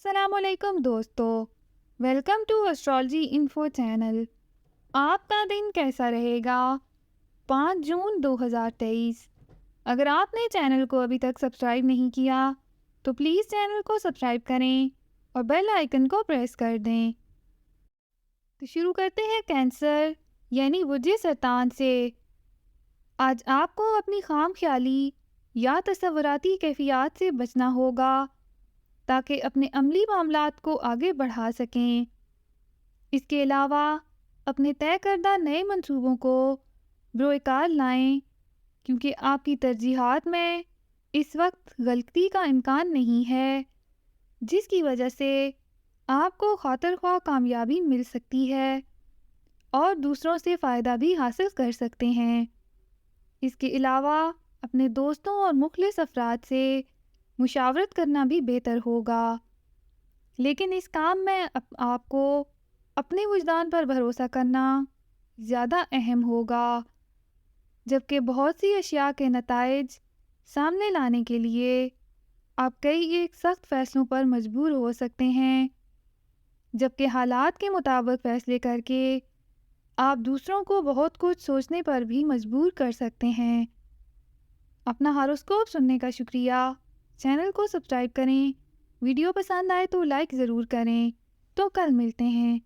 السلام علیکم دوستو، welcome to astrology info channel. آپ کا دن کیسا رہے گا؟ 5 جون 2023۔ اگر آپ نے چینل کو ابھی تک سبسکرائب نہیں کیا تو پلیز چینل کو سبسکرائب کریں اور بیل آئیکن کو پریس کر دیں۔ تو شروع کرتے ہیں کینسر یعنی وجہ سرطان سے۔ آج آپ کو اپنی خام خیالی یا تصوراتی کیفیات سے بچنا ہوگا تاکہ اپنے عملی معاملات کو آگے بڑھا سکیں۔ اس کے علاوہ اپنے طے کردہ نئے منصوبوں کو بروئے کار لائیں، کیونکہ آپ کی ترجیحات میں اس وقت غلطی کا امکان نہیں ہے، جس کی وجہ سے آپ کو خاطر خواہ کامیابی مل سکتی ہے اور دوسروں سے فائدہ بھی حاصل کر سکتے ہیں۔ اس کے علاوہ اپنے دوستوں اور مخلص افراد سے مشاورت کرنا بھی بہتر ہوگا، لیکن اس کام میں آپ کو اپنے وجدان پر بھروسہ کرنا زیادہ اہم ہوگا، جبکہ بہت سی اشیاء کے نتائج سامنے لانے کے لیے آپ کئی ایک سخت فیصلوں پر مجبور ہو سکتے ہیں، جبکہ حالات کے مطابق فیصلے کر کے آپ دوسروں کو بہت کچھ سوچنے پر بھی مجبور کر سکتے ہیں۔ اپنا ہاروسکوپ سننے کا شکریہ۔ چینل کو سبسکرائب کریں، ویڈیو پسند آئے تو لائک ضرور کریں۔ تو کل ملتے ہیں۔